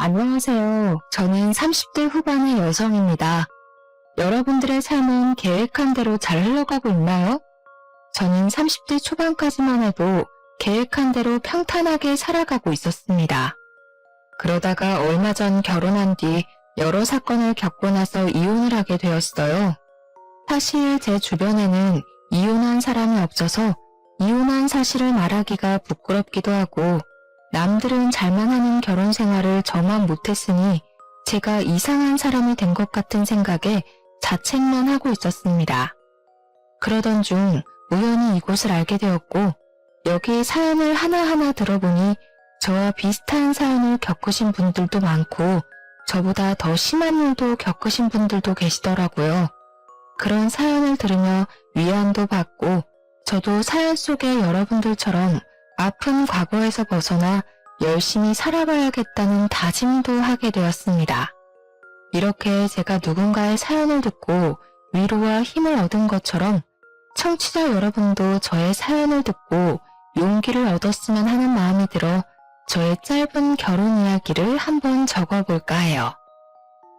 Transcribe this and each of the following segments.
안녕하세요. 저는 30대 후반의 여성입니다. 여러분들의 삶은 계획한 대로 잘 흘러가고 있나요? 저는 30대 초반까지만 해도 계획한 대로 평탄하게 살아가고 있었습니다. 그러다가 얼마 전 결혼한 뒤 여러 사건을 겪고 나서 이혼을 하게 되었어요. 사실 제 주변에는 이혼한 사람이 없어서 이혼한 사실을 말하기가 부끄럽기도 하고 남들은 잘만 하는 결혼 생활을 저만 못했으니 제가 이상한 사람이 된 것 같은 생각에 자책만 하고 있었습니다. 그러던 중 우연히 이곳을 알게 되었고 여기 사연을 하나하나 들어보니 저와 비슷한 사연을 겪으신 분들도 많고 저보다 더 심한 일도 겪으신 분들도 계시더라고요. 그런 사연을 들으며 위안도 받고 저도 사연 속의 여러분들처럼 아픈 과거에서 벗어나 열심히 살아봐야겠다는 다짐도 하게 되었습니다. 이렇게 제가 누군가의 사연을 듣고 위로와 힘을 얻은 것처럼 청취자 여러분도 저의 사연을 듣고 용기를 얻었으면 하는 마음이 들어 저의 짧은 결혼 이야기를 한번 적어볼까 해요.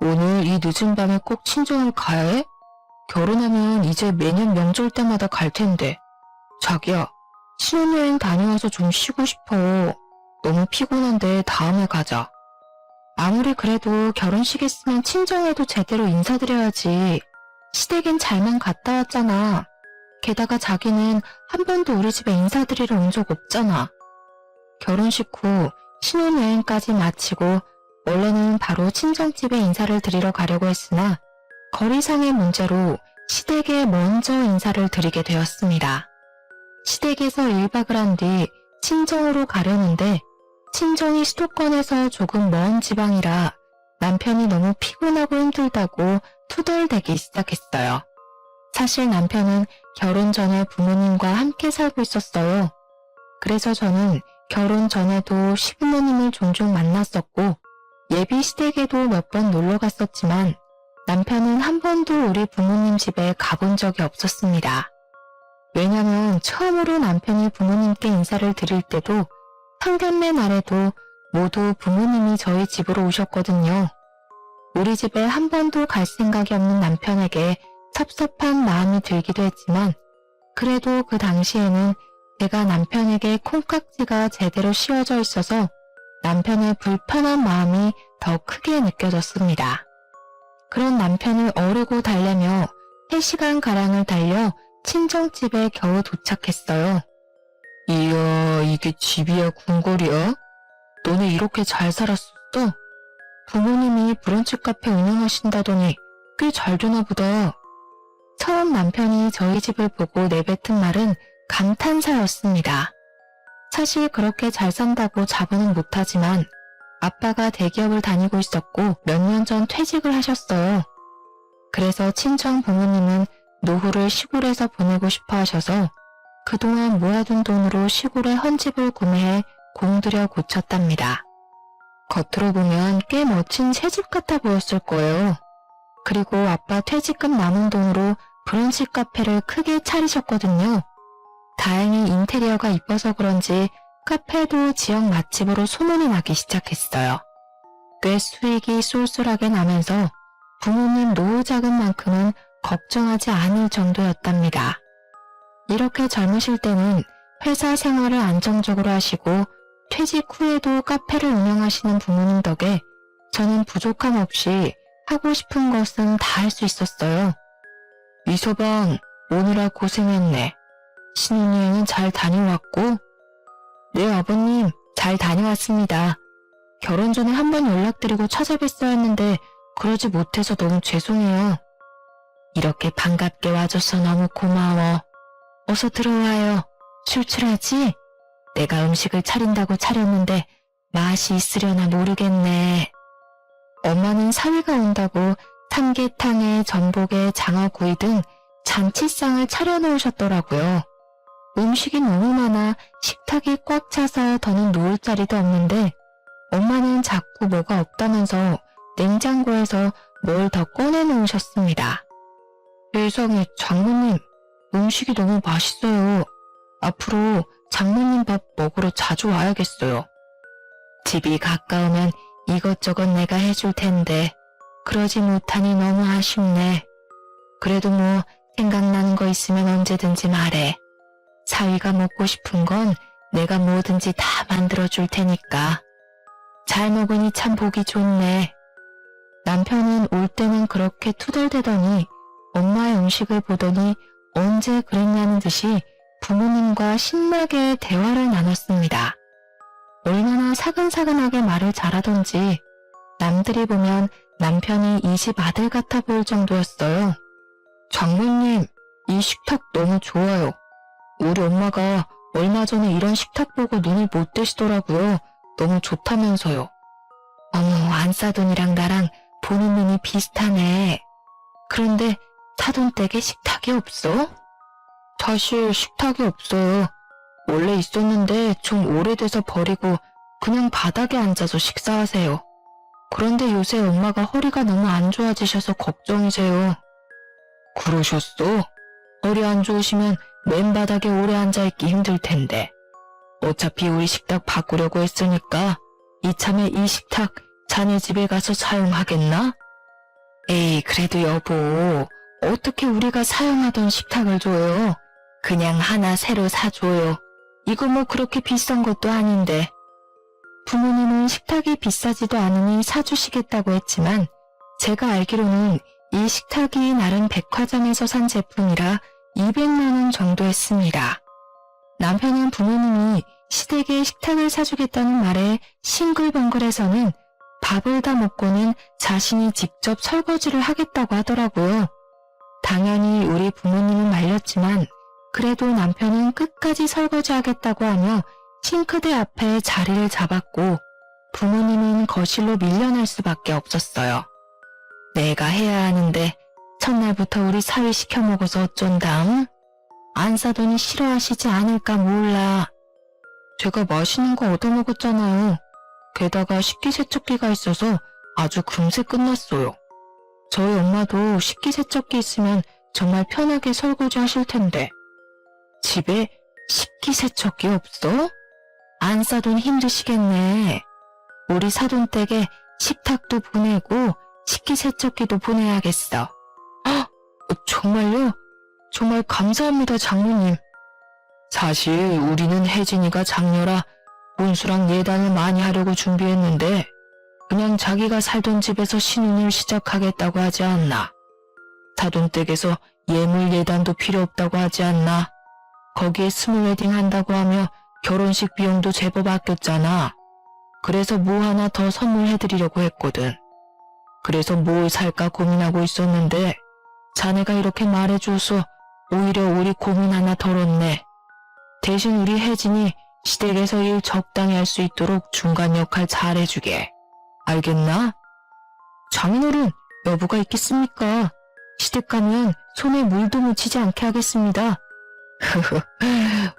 오늘 이 늦은 밤에 꼭 친정을 가야 해? 결혼하면 이제 매년 명절 때마다 갈 텐데. 자기야, 신혼여행 다녀와서 좀 쉬고 싶어. 너무 피곤한데 다음에 가자. 아무리 그래도 결혼식 했으면 친정에도 제대로 인사드려야지. 시댁엔 잘만 갔다 왔잖아. 게다가 자기는 한 번도 우리 집에 인사드리러 온 적 없잖아. 결혼식 후 신혼여행까지 마치고 원래는 바로 친정집에 인사를 드리러 가려고 했으나 거리상의 문제로 시댁에 먼저 인사를 드리게 되었습니다. 시댁에서 1박을 한 뒤 친정으로 가려는데 친정이 수도권에서 조금 먼 지방이라 남편이 너무 피곤하고 힘들다고 투덜대기 시작했어요. 사실 남편은 결혼 전에 부모님과 함께 살고 있었어요. 그래서 저는 결혼 전에도 시부모님을 종종 만났었고 예비 시댁에도 몇 번 놀러 갔었지만 남편은 한 번도 우리 부모님 집에 가본 적이 없었습니다. 왜냐면 처음으로 남편이 부모님께 인사를 드릴 때도 상견례 날에도 모두 부모님이 저희 집으로 오셨거든요. 우리 집에 한 번도 갈 생각이 없는 남편에게 섭섭한 마음이 들기도 했지만 그래도 그 당시에는 제가 남편에게 콩깍지가 제대로 씌워져 있어서 남편의 불편한 마음이 더 크게 느껴졌습니다. 그런 남편을 어르고 달래며 3시간가량을 달려 친정집에 겨우 도착했어요. 이야, 이게 집이야 궁궐이야? 너네 이렇게 잘 살았었어? 부모님이 브런치 카페 운영하신다더니 꽤 잘 되나 보다. 처음 남편이 저희 집을 보고 내뱉은 말은 감탄사였습니다. 사실 그렇게 잘 산다고 자부는 못하지만 아빠가 대기업을 다니고 있었고 몇 년 전 퇴직을 하셨어요. 그래서 친정 부모님은 노후를 시골에서 보내고 싶어 하셔서 그동안 모아둔 돈으로 시골에 헌집을 구매해 공들여 고쳤답니다. 겉으로 보면 꽤 멋진 새집 같아 보였을 거예요. 그리고 아빠 퇴직금 남은 돈으로 브런치 카페를 크게 차리셨거든요. 다행히 인테리어가 이뻐서 그런지 카페도 지역 맛집으로 소문이 나기 시작했어요. 꽤 수익이 쏠쏠하게 나면서 부모님 노후 자금만큼은 걱정하지 않을 정도였답니다. 이렇게 젊으실 때는 회사 생활을 안정적으로 하시고 퇴직 후에도 카페를 운영하시는 부모님 덕에 저는 부족함 없이 하고 싶은 것은 다 할 수 있었어요. 이서방, 오느라 고생했네. 신혼여행은 잘 다녀왔고? 네, 아버님, 잘 다녀왔습니다. 결혼 전에 한번 연락드리고 찾아뵀어야 했는데 그러지 못해서 너무 죄송해요. 이렇게 반갑게 와줘서 너무 고마워. 어서 들어와요. 출출하지? 내가 음식을 차린다고 차렸는데 맛이 있으려나 모르겠네. 엄마는 사위가 온다고 삼계탕에 전복에 장어구이 등 잔치상을 차려놓으셨더라고요. 음식이 너무 많아 식탁이 꽉 차서 더는 놓을 자리도 없는데 엄마는 자꾸 뭐가 없다면서 냉장고에서 뭘 더 꺼내놓으셨습니다. 세상에, 장모님, 음식이 너무 맛있어요. 앞으로 장모님 밥 먹으러 자주 와야겠어요. 집이 가까우면 이것저것 내가 해줄 텐데 그러지 못하니 너무 아쉽네. 그래도 뭐 생각나는 거 있으면 언제든지 말해. 사위가 먹고 싶은 건 내가 뭐든지 다 만들어줄 테니까. 잘 먹으니 참 보기 좋네. 남편은 올 때는 그렇게 투덜대더니 엄마의 음식을 보더니 언제 그랬냐는 듯이 부모님과 신나게 대화를 나눴습니다. 얼마나 사근사근하게 말을 잘하던지 남들이 보면 남편이 이 집 아들 같아 보일 정도였어요. 장모님, 이 식탁 너무 좋아요. 우리 엄마가 얼마 전에 이런 식탁 보고 눈이 못 뜨시더라고요. 너무 좋다면서요. 어머, 안사돈이랑 나랑 보는 눈이 비슷하네. 그런데 사돈댁에 식탁이 없어? 사실 식탁이 없어요. 원래 있었는데 좀 오래돼서 버리고 그냥 바닥에 앉아서 식사하세요. 그런데 요새 엄마가 허리가 너무 안 좋아지셔서 걱정이세요. 그러셨어? 허리 안 좋으시면 맨바닥에 오래 앉아있기 힘들 텐데. 어차피 우리 식탁 바꾸려고 했으니까 이참에 이 식탁 자네 집에 가서 사용하겠나? 에이, 그래도 여보, 어떻게 우리가 사용하던 식탁을 줘요? 그냥 하나 새로 사줘요. 이거 뭐 그렇게 비싼 것도 아닌데. 부모님은 식탁이 비싸지도 않으니 사주시겠다고 했지만 제가 알기로는 이 식탁이 나름 백화점에서 산 제품이라 200만 원 정도 했습니다. 남편은 부모님이 시댁에 식탁을 사주겠다는 말에 싱글벙글해서는 밥을 다 먹고는 자신이 직접 설거지를 하겠다고 하더라고요. 당연히 우리 부모님은 말렸지만 그래도 남편은 끝까지 설거지하겠다고 하며 싱크대 앞에 자리를 잡았고 부모님은 거실로 밀려날 수밖에 없었어요. 내가 해야 하는데 첫날부터 우리 사위 시켜 먹어서 어쩐담? 안사돈이 싫어하시지 않을까 몰라. 제가 맛있는 거 얻어먹었잖아요. 게다가 식기세척기가 있어서 아주 금세 끝났어요. 저희 엄마도 식기세척기 있으면 정말 편하게 설거지 하실 텐데. 집에 식기세척기 없어? 안사돈 힘드시겠네. 우리 사돈댁에 식탁도 보내고 식기세척기도 보내야겠어. 헉, 정말요? 정말 감사합니다, 장모님. 사실 우리는 혜진이가 장녀라 혼수랑 예단을 많이 하려고 준비했는데 그냥 자기가 살던 집에서 신혼을 시작하겠다고 하지 않나. 사돈댁에서 예물 예단도 필요 없다고 하지 않나. 거기에 스몰 웨딩 한다고 하며 결혼식 비용도 제법 아꼈잖아. 그래서 뭐 하나 더 선물해드리려고 했거든. 그래서 뭘 살까 고민하고 있었는데 자네가 이렇게 말해줘서 오히려 우리 고민 하나 덜었네. 대신 우리 혜진이 시댁에서 일 적당히 할 수 있도록 중간 역할 잘해주게. 알겠나? 장인어른, 여부가 있겠습니까? 시댁 가면 손에 물도 묻히지 않게 하겠습니다. 흐흐,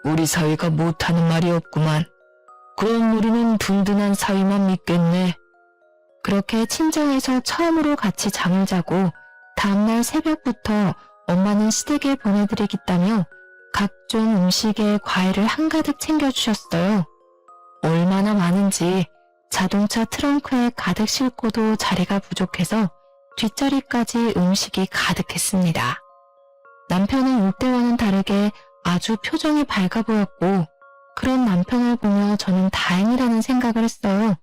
우리 사위가 못하는 말이 없구만. 그럼 우리는 든든한 사위만 믿겠네. 그렇게 친정에서 처음으로 같이 잠을 자고 다음날 새벽부터 엄마는 시댁에 보내드리겠다며 각종 음식에 과일을 한가득 챙겨주셨어요. 얼마나 많은지 자동차 트렁크에 가득 싣고도 자리가 부족해서 뒷자리까지 음식이 가득했습니다. 남편은 올 때와는 다르게 아주 표정이 밝아 보였고 그런 남편을 보며 저는 다행이라는 생각을 했어요.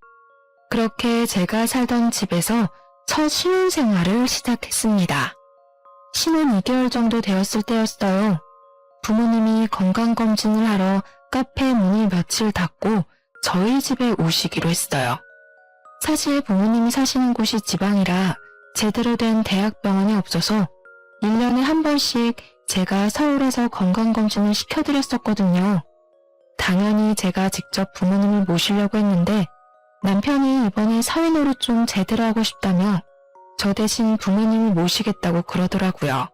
그렇게 제가 살던 집에서 첫 신혼생활을 시작했습니다. 신혼 2개월 정도 되었을 때였어요. 부모님이 건강검진을 하러 카페 문을 며칠 닫고 저희 집에 오시기로 했어요. 사실 부모님이 사시는 곳이 지방이라 제대로 된 대학병원이 없어서 1년에 한 번씩 제가 서울에서 건강검진을 시켜드렸었거든요. 당연히 제가 직접 부모님을 모시려고 했는데 남편이 이번에 사회노릇 좀 제대로 하고 싶다며 저 대신 부모님을 모시겠다고 그러더라고요.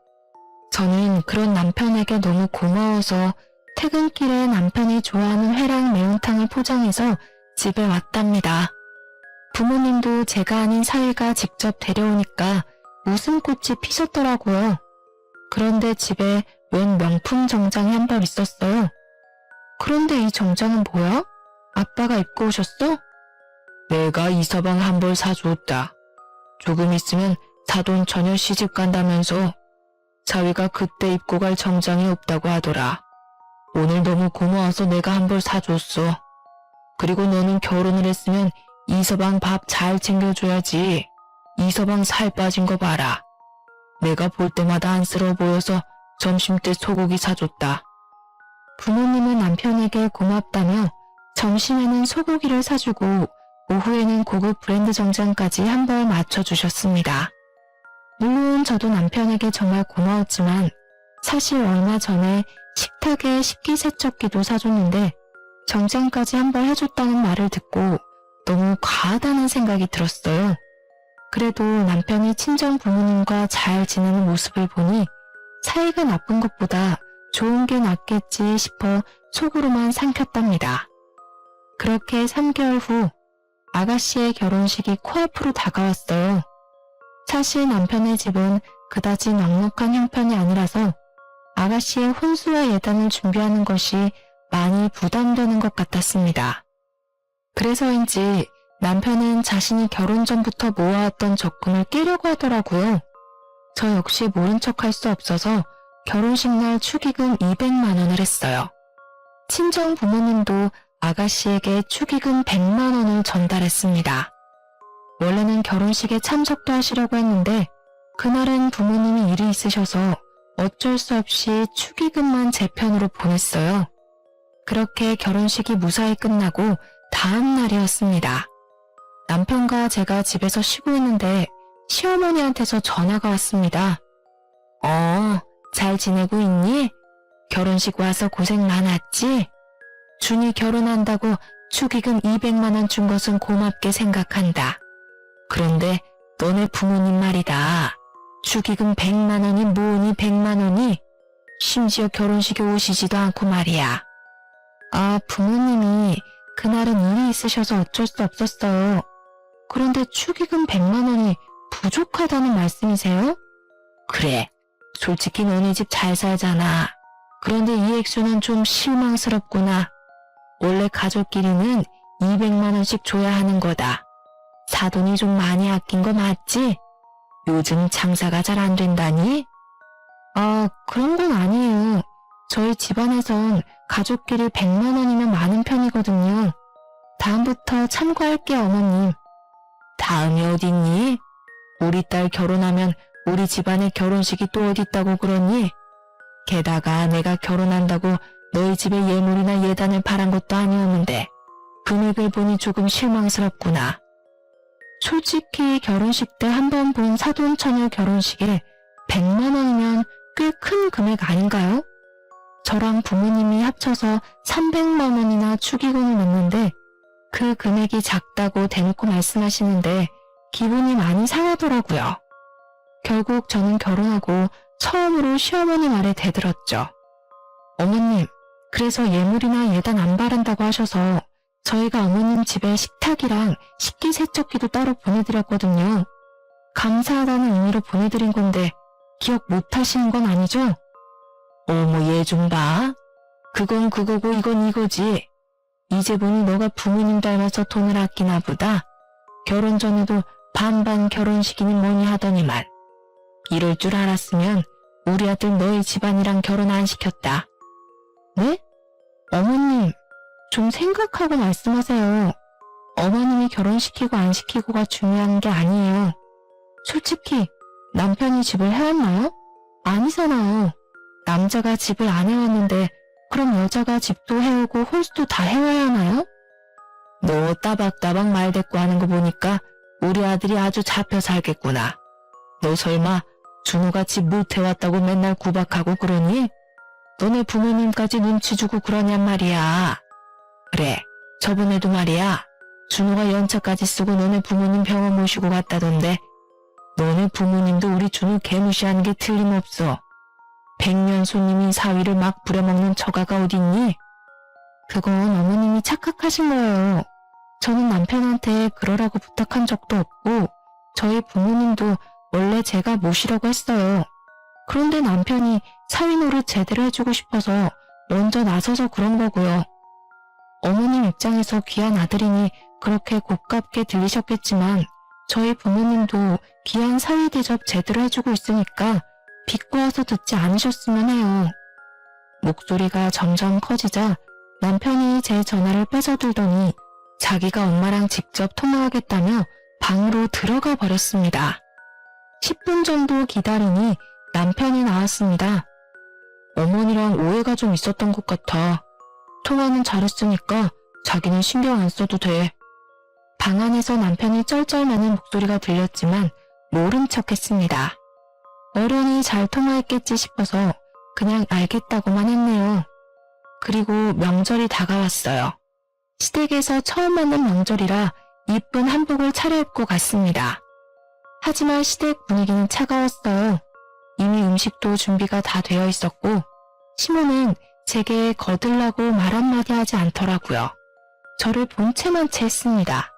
저는 그런 남편에게 너무 고마워서 퇴근길에 남편이 좋아하는 회랑 매운탕을 포장해서 집에 왔답니다. 부모님도 제가 아닌 사위가 직접 데려오니까 웃음꽃이 피셨더라고요. 그런데 집에 웬 명품 정장이 한 벌 있었어요. 그런데 이 정장은 뭐야? 아빠가 입고 오셨어? 내가 이서방 한 벌 사줬다. 조금 있으면 사돈 처녀 시집 간다면서 사위가 그때 입고 갈 정장이 없다고 하더라. 오늘 너무 고마워서 내가 한 벌 사줬어. 그리고 너는 결혼을 했으면 이서방 밥 잘 챙겨줘야지. 이서방 살 빠진 거 봐라. 내가 볼 때마다 안쓰러워 보여서 점심때 소고기 사줬다. 부모님은 남편에게 고맙다며 점심에는 소고기를 사주고 오후에는 고급 브랜드 정장까지 한 벌 맞춰주셨습니다. 물론 저도 남편에게 정말 고마웠지만 사실 얼마 전에 식탁에 식기세척기도 사줬는데 정장까지 한 벌 해줬다는 말을 듣고 너무 과하다는 생각이 들었어요. 그래도 남편이 친정 부모님과 잘 지내는 모습을 보니 사이가 나쁜 것보다 좋은 게 낫겠지 싶어 속으로만 삼켰답니다. 그렇게 3개월 후 아가씨의 결혼식이 코앞으로 다가왔어요. 사실 남편의 집은 그다지 넉넉한 형편이 아니라서 아가씨의 혼수와 예단을 준비하는 것이 많이 부담되는 것 같았습니다. 그래서인지 남편은 자신이 결혼 전부터 모아왔던 적금을 깨려고 하더라고요. 저 역시 모른 척할 수 없어서 결혼식 날 축의금 200만 원을 했어요. 친정 부모님도 아가씨에게 축의금 100만 원을 전달했습니다. 원래는 결혼식에 참석도 하시려고 했는데 그날은 부모님이 일이 있으셔서 어쩔 수 없이 축의금만 제 편으로 보냈어요. 그렇게 결혼식이 무사히 끝나고 다음 날이었습니다. 남편과 제가 집에서 쉬고 있는데 시어머니한테서 전화가 왔습니다. 잘 지내고 있니? 결혼식 와서 고생 많았지? 준이 결혼한다고 축의금 200만 원 준 것은 고맙게 생각한다. 그런데 너네 부모님 말이다. 축의금 100만 원이 뭐니 100만 원이? 심지어 결혼식에 오시지도 않고 말이야. 부모님이 그날은 일이 있으셔서 어쩔 수 없었어요. 그런데 축의금 100만 원이 부족하다는 말씀이세요? 그래, 솔직히 너네 집 잘 살잖아. 그런데 이 액수는 좀 실망스럽구나. 원래 가족끼리는 200만 원씩 줘야 하는 거다. 사돈이 좀 많이 아낀 거 맞지? 요즘 장사가 잘 안 된다니? 그런 건 아니에요. 저희 집안에선 가족끼리 100만 원이면 많은 편이거든요. 다음부터 참고할게요, 어머님. 다음이 어딨니? 우리 딸 결혼하면 우리 집안에 결혼식이 또 어딨다고 그러니? 게다가 내가 결혼한다고 너희 집에 예물이나 예단을 바란 것도 아니었는데 금액을 보니 조금 실망스럽구나. 솔직히 결혼식 때 한 번 본 사돈 처녀 결혼식에 100만 원이면 꽤 큰 금액 아닌가요? 저랑 부모님이 합쳐서 300만 원이나 축의금을 냈는데 그 금액이 작다고 대놓고 말씀하시는데 기분이 많이 상하더라고요. 결국 저는 결혼하고 처음으로 시어머니 말에 대들었죠. 어머님, 그래서 예물이나 예단 안 바른다고 하셔서 저희가 어머님 집에 식탁이랑 식기세척기도 따로 보내드렸거든요. 감사하다는 의미로 보내드린 건데 기억 못 하시는 건 아니죠? 어머, 얘 좀 봐. 그건 그거고 이건 이거지. 이제 보니 너가 부모님 닮아서 돈을 아끼나 보다. 결혼 전에도 반반 결혼식이니 뭐니 하더니만. 이럴 줄 알았으면 우리 아들 너희 집안이랑 결혼 안 시켰다. 네? 어머님, 좀 생각하고 말씀하세요. 어머님이 결혼시키고 안 시키고가 중요한 게 아니에요. 솔직히 남편이 집을 해왔나요? 아니잖아요. 남자가 집을 안 해왔는데 그럼 여자가 집도 해오고 혼수도 다 해와야 하나요? 너 따박따박 말 대꾸 하는 거 보니까 우리 아들이 아주 잡혀 살겠구나. 너 설마 준호가 집 못 해왔다고 맨날 구박하고 그러니? 너네 부모님까지 눈치 주고 그러냔 말이야. 그래, 저번에도 말이야. 준호가 연차까지 쓰고 너네 부모님 병원 모시고 갔다던데 너네 부모님도 우리 준호 개무시하는 게 틀림없어. 백년 손님인 사위를 막 부려먹는 처가가 어딨니? 그건 어머님이 착각하신 거예요. 저는 남편한테 그러라고 부탁한 적도 없고 저희 부모님도 원래 제가 모시려고 했어요. 그런데 남편이 사위 노릇 제대로 해주고 싶어서 먼저 나서서 그런 거고요. 어머님 입장에서 귀한 아들이니 그렇게 고깝게 들리셨겠지만 저희 부모님도 귀한 사위 대접 제대로 해주고 있으니까 비꼬아서 듣지 않으셨으면 해요. 목소리가 점점 커지자 남편이 제 전화를 뺏어들더니 자기가 엄마랑 직접 통화하겠다며 방으로 들어가 버렸습니다. 10분 정도 기다리니 남편이 나왔습니다. 어머니랑 오해가 좀 있었던 것 같아. 통화는 잘했으니까 자기는 신경 안 써도 돼. 방 안에서 남편이 쩔쩔매는 목소리가 들렸지만 모른 척했습니다. 어련히 잘 통화했겠지 싶어서 그냥 알겠다고만 했네요. 그리고 명절이 다가왔어요. 시댁에서 처음 맞는 명절이라 이쁜 한복을 차려입고 갔습니다. 하지만 시댁 분위기는 차가웠어요. 이미 음식도 준비가 다 되어 있었고 시모는 제게 거들라고 말 한마디 하지 않더라고요. 저를 본체만 채 했습니다.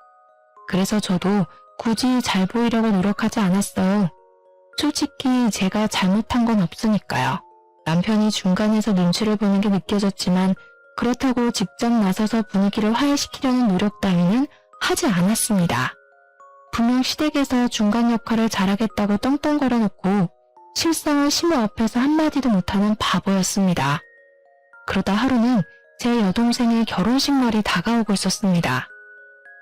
그래서 저도 굳이 잘 보이려고 노력하지 않았어요. 솔직히 제가 잘못한 건 없으니까요. 남편이 중간에서 눈치를 보는 게 느껴졌지만 그렇다고 직접 나서서 분위기를 화해시키려는 노력 따위는 하지 않았습니다. 분명 시댁에서 중간 역할을 잘하겠다고 떵떵거려 놓고 실상은 시모 앞에서 한마디도 못하는 바보였습니다. 그러다 하루는 제 여동생의 결혼식 날이 다가오고 있었습니다.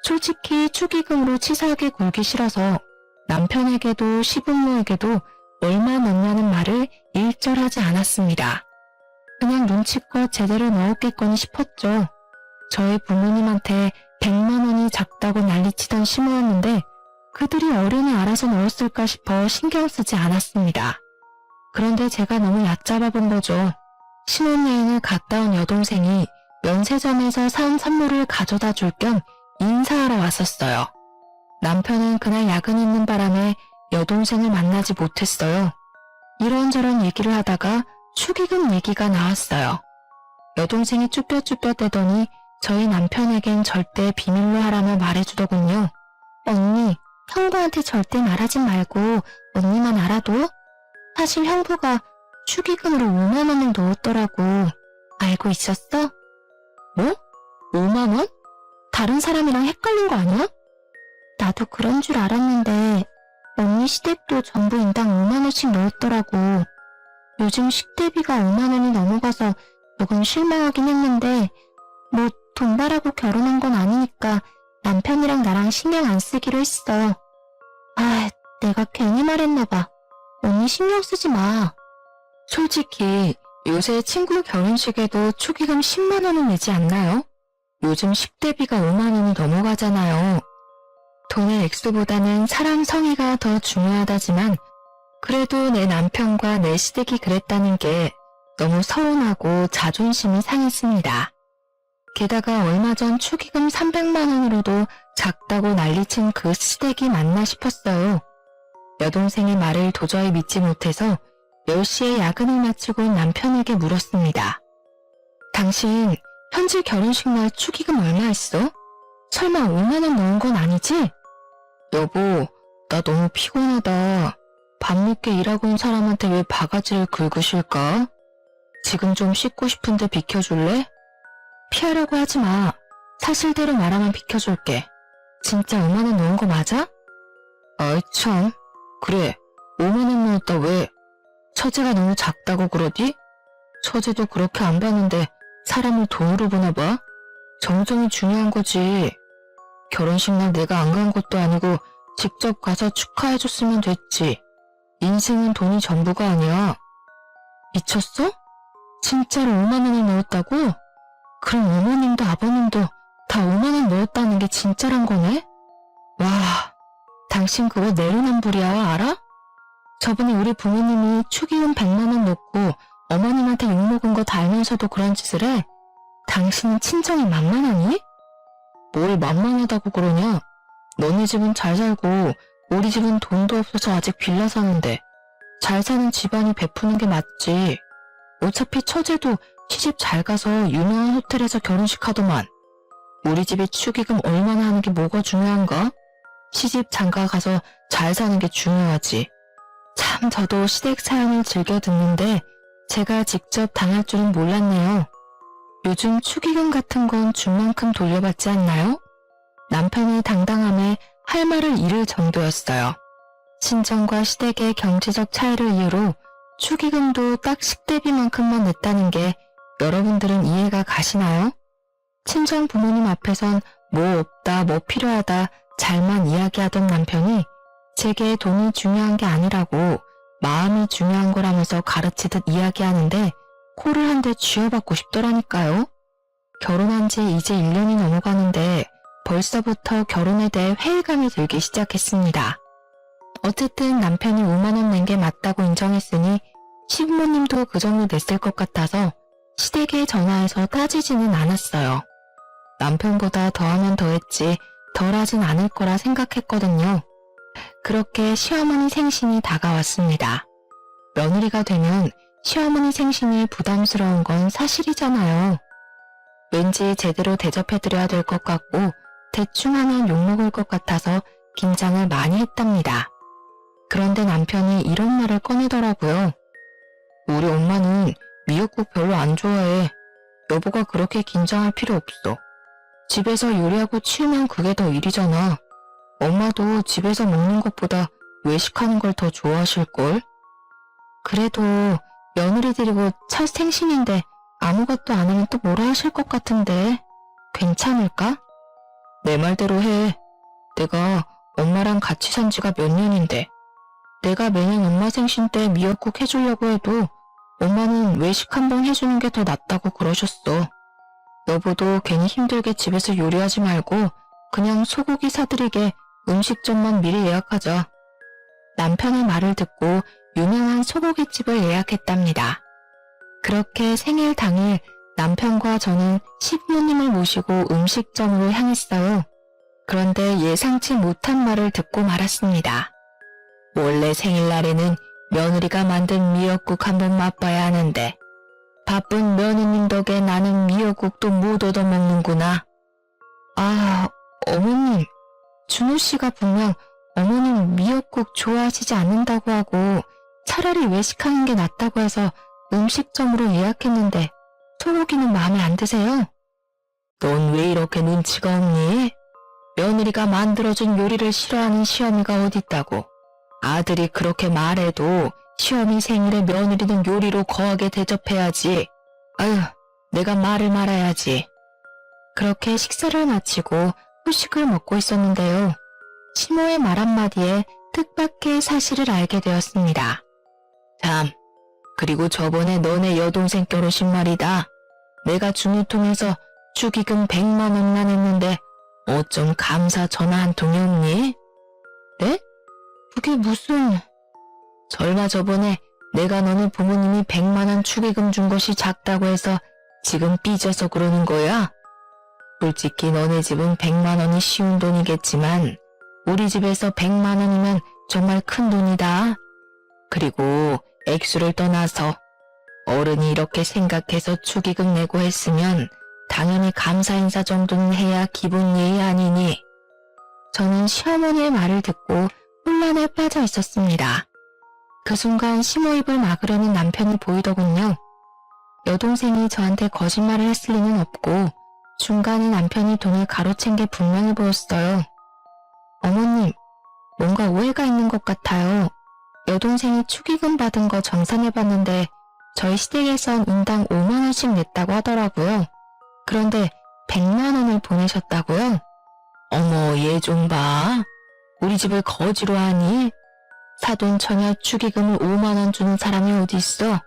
솔직히 축의금으로 치사하게 굴기 싫어서 남편에게도 시부모에게도 얼마 넣냐는 말을 일절하지 않았습니다. 그냥 눈치껏 제대로 넣었겠거니 싶었죠. 저희 부모님한테 100만 원이 작다고 난리치던 시모였는데 그들이 어른이 알아서 넣었을까 싶어 신경 쓰지 않았습니다. 그런데 제가 너무 얕잡아 본 거죠. 신혼여행을 갔다 온 여동생이 면세점에서 산 선물을 가져다 줄 겸 인사하러 왔었어요. 남편은 그날 야근이 있는 바람에 여동생을 만나지 못했어요. 이런저런 얘기를 하다가 축의금 얘기가 나왔어요. 여동생이 쭈뼛쭈뼛대더니 저희 남편에겐 절대 비밀로 하라며 말해주더군요. 언니, 형부한테 절대 말하지 말고 언니만 알아둬? 사실 형부가 축의금으로 5만 원을 넣었더라고. 알고 있었어? 뭐? 5만 원? 다른 사람이랑 헷갈린 거 아니야? 나도 그런 줄 알았는데 언니 시댁도 전부 인당 5만 원씩 넣었더라고. 요즘 식대비가 5만 원이 넘어가서 조금 실망하긴 했는데 뭐 돈 바라고 결혼한 건 아니니까 남편이랑 나랑 신경 안 쓰기로 했어. 아, 내가 괜히 말했나 봐. 언니 신경 쓰지 마. 솔직히 요새 친구 결혼식에도 축의금 10만 원은 내지 않나요? 요즘 식대비가 5만 원이 넘어가잖아요. 돈의 액수보다는 사람 성의가 더 중요하다지만 그래도 내 남편과 내 시댁이 그랬다는 게 너무 서운하고 자존심이 상했습니다. 게다가 얼마 전 축의금 300만 원으로도 작다고 난리친 그 시댁이 맞나 싶었어요. 여동생의 말을 도저히 믿지 못해서 10시에 야근을 마치고 남편에게 물었습니다. 당신 현지 결혼식 날 축의금 얼마 했어? 설마 5만 원 넣은 건 아니지? 여보, 나 너무 피곤하다. 밤늦게 일하고 온 사람한테 왜 바가지를 긁으실까? 지금 좀 씻고 싶은데 비켜줄래? 피하려고 하지 마. 사실대로 말하면 비켜줄게. 진짜 5만 원 넣은 거 맞아? 아이 참. 그래, 5만 원 넣었다 왜? 처제가 너무 작다고 그러디? 처제도 그렇게 안 봤는데 사람을 돈으로 보나 봐? 정성이 중요한 거지. 결혼식 날 내가 안 간 것도 아니고 직접 가서 축하해줬으면 됐지. 인생은 돈이 전부가 아니야. 미쳤어? 진짜로 5만 원을 넣었다고? 그럼 어머님도 아버님도 다 5만 원 넣었다는 게 진짜란 거네? 와, 당신 그거 내로남불이야, 알아? 저번에 우리 부모님이 축의금 100만 원 넣고 어머님한테 욕먹은 거 다 알면서도 그런 짓을 해? 당신은 친정이 만만하니? 뭘 만만하다고 그러냐? 너네 집은 잘 살고 우리 집은 돈도 없어서 아직 빌라 사는데 잘 사는 집안이 베푸는 게 맞지. 어차피 처제도 시집 잘 가서 유명한 호텔에서 결혼식 하더만. 우리 집이 축의금 얼마나 하는 게 뭐가 중요한가? 시집 장가 가서 잘 사는 게 중요하지. 참 저도 시댁 사연을 즐겨 듣는데 제가 직접 당할 줄은 몰랐네요. 요즘 축의금 같은 건 준 만큼 돌려받지 않나요? 남편의 당당함에 할 말을 잃을 정도였어요. 신정과 시댁의 경제적 차이를 이유로 축의금도 딱 식대비만큼만 냈다는 게 여러분들은 이해가 가시나요? 친정 부모님 앞에선 뭐 없다, 뭐 필요하다 잘만 이야기하던 남편이 제게 돈이 중요한 게 아니라고 마음이 중요한 거라면서 가르치듯 이야기하는데 코를 한 대 쥐어받고 싶더라니까요. 결혼한 지 이제 1년이 넘어가는데 벌써부터 결혼에 대해 회의감이 들기 시작했습니다. 어쨌든 남편이 5만 원 낸 게 맞다고 인정했으니 시부모님도 그 정도 냈을 것 같아서 시댁에 전화해서 따지지는 않았어요. 남편보다 더하면 더했지 덜하진 않을 거라 생각했거든요. 그렇게 시어머니 생신이 다가왔습니다. 며느리가 되면 시어머니 생신이 부담스러운 건 사실이잖아요. 왠지 제대로 대접해드려야 될 것 같고 대충 하면 욕먹을 것 같아서 긴장을 많이 했답니다. 그런데 남편이 이런 말을 꺼내더라고요. 우리 엄마는 미역국 별로 안 좋아해. 여보가 그렇게 긴장할 필요 없어. 집에서 요리하고 치우면 그게 더 일이잖아. 엄마도 집에서 먹는 것보다 외식하는 걸 더 좋아하실걸? 그래도 며느리들이고 첫 생신인데 아무것도 안 하면 또 뭐라 하실 것 같은데 괜찮을까? 내 말대로 해. 내가 엄마랑 같이 산 지가 몇 년인데 내가 매년 엄마 생신 때 미역국 해주려고 해도 엄마는 외식 한번 해주는 게 더 낫다고 그러셨어. 여보도 괜히 힘들게 집에서 요리하지 말고 그냥 소고기 사드리게 음식점만 미리 예약하자. 남편의 말을 듣고 유명한 소고기집을 예약했답니다. 그렇게 생일 당일 남편과 저는 시부모님을 모시고 음식점으로 향했어요. 그런데 예상치 못한 말을 듣고 말았습니다. 원래 생일날에는 며느리가 만든 미역국 한번 맛봐야 하는데 바쁜 며느님 덕에 나는 미역국도 못 얻어먹는구나. 아, 어머님, 준호씨가 분명 어머님 미역국 좋아하시지 않는다고 하고 차라리 외식하는 게 낫다고 해서 음식점으로 예약했는데 소고기는 마음에 안 드세요? 넌 왜 이렇게 눈치가 없니? 며느리가 만들어준 요리를 싫어하는 시어미가 어딨다고. 아들이 그렇게 말해도 시어미 생일에 며느리는 요리로 거하게 대접해야지. 아유, 내가 말을 말아야지. 그렇게 식사를 마치고 후식을 먹고 있었는데요. 시모의 말 한마디에 뜻밖의 사실을 알게 되었습니다. 참, 그리고 저번에 너네 여동생 결혼식 말이다. 내가 준우 통해서 축의금 100만 원만 했는데 어쩜 감사 전화 한 통이 없니? 네? 그게 무슨... 설마 저번에 내가 너네 부모님이 100만 원 축의금 준 것이 작다고 해서 지금 삐져서 그러는 거야? 솔직히 너네 집은 100만 원이 쉬운 돈이겠지만 우리 집에서 100만 원이면 정말 큰 돈이다. 그리고 액수를 떠나서 어른이 이렇게 생각해서 축의금 내고 했으면 당연히 감사 인사 정도는 해야 기본 예의 아니니. 저는 시어머니의 말을 듣고 혼란에 빠져 있었습니다. 그 순간 시모 입을 막으려는 남편이 보이더군요. 여동생이 저한테 거짓말을 했을 리는 없고 중간에 남편이 돈을 가로챈 게 분명해 보였어요. 어머님, 뭔가 오해가 있는 것 같아요. 여동생이 축의금 받은 거 정산해봤는데 저희 시댁에선 인당 5만 원씩 냈다고 하더라고요. 그런데 100만 원을 보내셨다고요? 어머, 얘 좀 봐. 우리 집을 거지로 하니? 사돈 처녀 축의금을 5만 원 주는 사람이 어디 있어?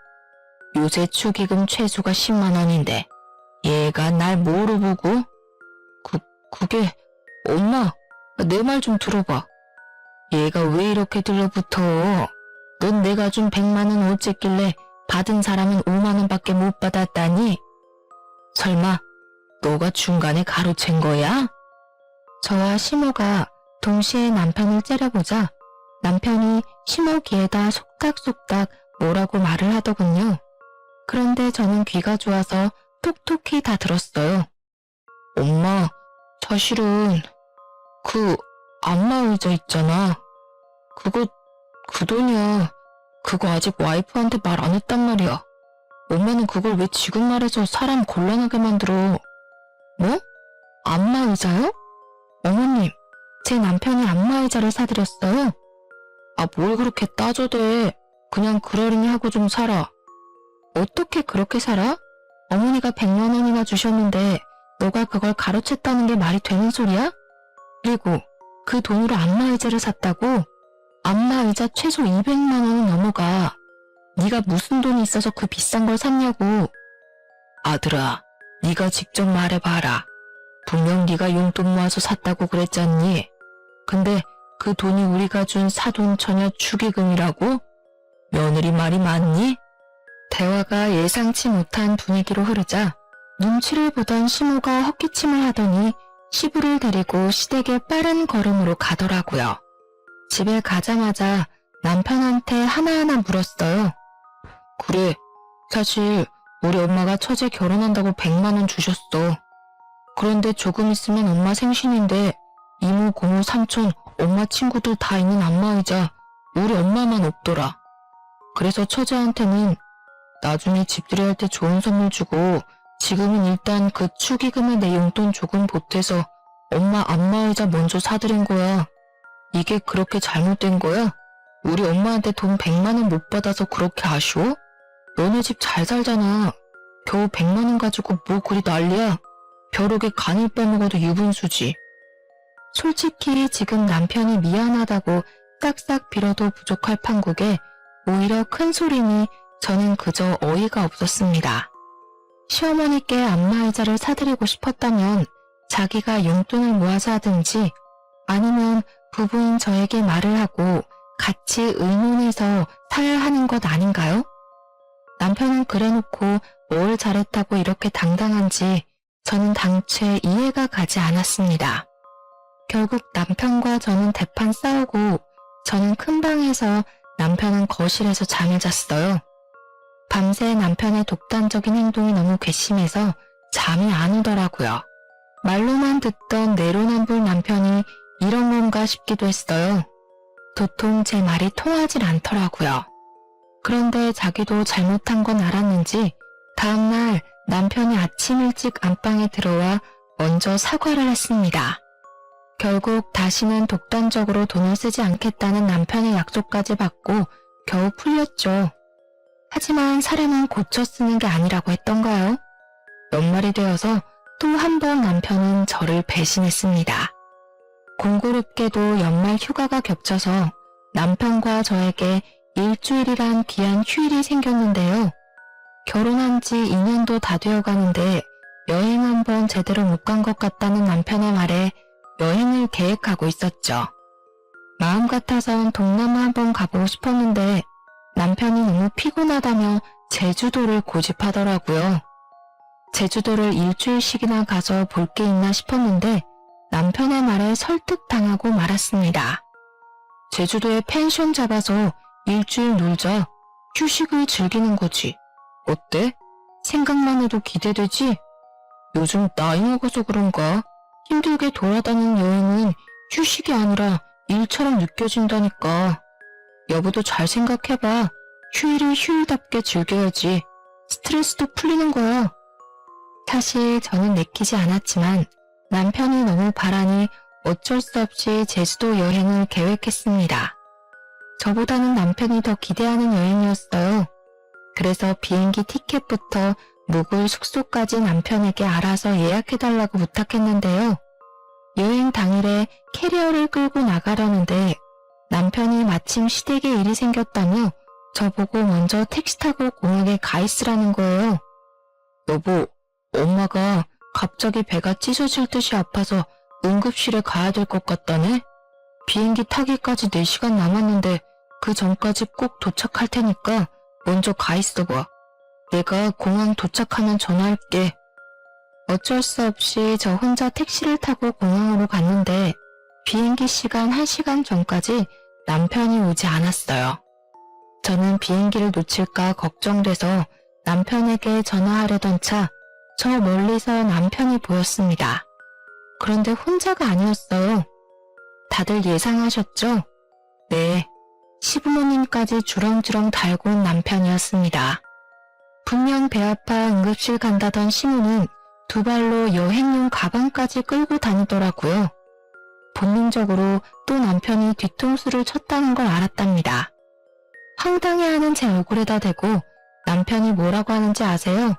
요새 축의금 최소가 10만 원인데 얘가 날 뭐로 보고? 그게 엄마, 내 말 좀 들어봐. 얘가 왜 이렇게 들러붙어? 넌 내가 준 100만 원 어쨌길래 받은 사람은 5만 원밖에 못 받았다니? 설마 너가 중간에 가로챈 거야? 저와 시모가 동시에 남편을 째려보자 남편이 시모 귀에다 속닥속닥 뭐라고 말을 하더군요. 그런데 저는 귀가 좋아서 톡톡히 다 들었어요. 엄마, 사실은 그 안마 의자 있잖아. 그 돈이야. 그거 아직 와이프한테 말 안 했단 말이야. 엄마는 그걸 왜 지금 말해서 사람 곤란하게 만들어. 뭐? 안마 의자요? 어머님, 제 남편이 안마의자를 사드렸어요. 아, 뭘 그렇게 따져대. 그냥 그러려니 하고 좀 살아. 어떻게 그렇게 살아? 어머니가 100만 원이나 주셨는데 너가 그걸 가로챘다는 게 말이 되는 소리야? 그리고 그 돈으로 안마의자를 샀다고? 안마의자 최소 200만 원은 넘어가. 네가 무슨 돈이 있어서 그 비싼 걸 샀냐고. 아들아, 네가 직접 말해봐라. 분명 네가 용돈 모아서 샀다고 그랬잖니. 근데 그 돈이 우리가 준 사돈처녀 축의금이라고? 며느리 말이 맞니? 대화가 예상치 못한 분위기로 흐르자 눈치를 보던 시모가 헛기침을 하더니 시부를 데리고 시댁에 빠른 걸음으로 가더라고요. 집에 가자마자 남편한테 하나하나 물었어요. 그래, 사실 우리 엄마가 처제 결혼한다고 100만 원 주셨어. 그런데 조금 있으면 엄마 생신인데 이모, 고모, 삼촌, 엄마 친구들 다 있는 안마의자 우리 엄마만 없더라. 그래서 처제한테는 나중에 집들이 할 때 좋은 선물 주고 지금은 일단 그 축의금에 내 용돈 조금 보태서 엄마 안마의자 먼저 사드린 거야. 이게 그렇게 잘못된 거야? 우리 엄마한테 돈 100만 원 못 받아서 그렇게 아쉬워? 너네 집 잘 살잖아. 겨우 100만 원 가지고 뭐 그리 난리야. 벼룩에 간을 빼먹어도 유분수지. 솔직히 지금 남편이 미안하다고 싹싹 빌어도 부족할 판국에 오히려 큰 소리니 저는 그저 어이가 없었습니다. 시어머니께 안마의자를 사드리고 싶었다면 자기가 용돈을 모아서 하든지 아니면 부부인 저에게 말을 하고 같이 의논해서 사야 하는 것 아닌가요? 남편은 그래놓고 뭘 잘했다고 이렇게 당당한지 저는 당최 이해가 가지 않았습니다. 결국 남편과 저는 대판 싸우고 저는 큰 방에서 남편은 거실에서 잠을 잤어요. 밤새 남편의 독단적인 행동이 너무 괘씸해서 잠이 안 오더라고요. 말로만 듣던 내로남불 남편이 이런 건가 싶기도 했어요. 도통 제 말이 통하질 않더라고요. 그런데 자기도 잘못한 건 알았는지 다음날 남편이 아침 일찍 안방에 들어와 먼저 사과를 했습니다. 결국 다시는 독단적으로 돈을 쓰지 않겠다는 남편의 약속까지 받고 겨우 풀렸죠. 하지만 사람은 고쳐 쓰는 게 아니라고 했던가요? 연말이 되어서 또 한 번 남편은 저를 배신했습니다. 공교롭게도 연말 휴가가 겹쳐서 남편과 저에게 일주일이란 귀한 휴일이 생겼는데요. 결혼한 지 2년도 다 되어 가는데 여행 한번 제대로 못 간 것 같다는 남편의 말에 여행을 계획하고 있었죠. 마음 같아선 동남아 한번 가보고 싶었는데 남편이 너무 피곤하다며 제주도를 고집하더라고요. 제주도를 일주일씩이나 가서 볼 게 있나 싶었는데 남편의 말에 설득당하고 말았습니다. 제주도에 펜션 잡아서 일주일 놀자. 휴식을 즐기는 거지. 어때? 생각만 해도 기대되지? 요즘 나이 먹어서 그런가? 힘들게 돌아다니는 여행은 휴식이 아니라 일처럼 느껴진다니까. 여보도 잘 생각해봐. 휴일을 휴일답게 즐겨야지. 스트레스도 풀리는 거야. 사실 저는 내키지 않았지만 남편이 너무 바라니 어쩔 수 없이 제주도 여행을 계획했습니다. 저보다는 남편이 더 기대하는 여행이었어요. 그래서 비행기 티켓부터 묵을 숙소까지 남편에게 알아서 예약해달라고 부탁했는데요. 여행 당일에 캐리어를 끌고 나가려는데 남편이 마침 시댁에 일이 생겼다며 저보고 먼저 택시 타고 공항에 가 있으라는 거예요. 여보, 엄마가 갑자기 배가 찢어질 듯이 아파서 응급실에 가야 될 것 같다네? 비행기 타기까지 4시간 남았는데 그 전까지 꼭 도착할 테니까 먼저 가 있어봐. 내가 공항 도착하면 전화할게. 어쩔 수 없이 저 혼자 택시를 타고 공항으로 갔는데 비행기 시간 1시간 전까지 남편이 오지 않았어요. 저는 비행기를 놓칠까 걱정돼서 남편에게 전화하려던 차, 저 멀리서 남편이 보였습니다. 그런데 혼자가 아니었어요. 다들 예상하셨죠? 네, 시부모님까지 주렁주렁 달고 온 남편이었습니다. 분명 배 아파 응급실 간다던 시모는 두 발로 여행용 가방까지 끌고 다니더라고요. 본능적으로 또 남편이 뒤통수를 쳤다는 걸 알았답니다. 황당해하는 제 얼굴에다 대고 남편이 뭐라고 하는지 아세요?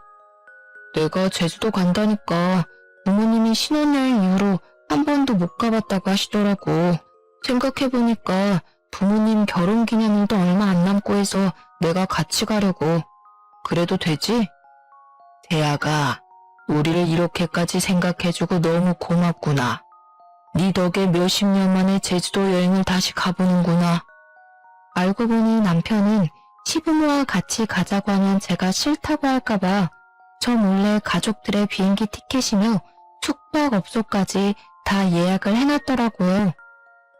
내가 제주도 간다니까 부모님이 신혼여행 이후로 한 번도 못 가봤다고 하시더라고. 생각해보니까 부모님 결혼기념일도 얼마 안 남고 해서 내가 같이 가려고. 그래도 되지? 대아가 우리를 이렇게까지 생각해주고 너무 고맙구나. 네 덕에 몇십 년 만에 제주도 여행을 다시 가보는구나. 알고 보니 남편은 시부모와 같이 가자고 하면 제가 싫다고 할까봐 저 몰래 가족들의 비행기 티켓이며 숙박업소까지 다 예약을 해놨더라고요.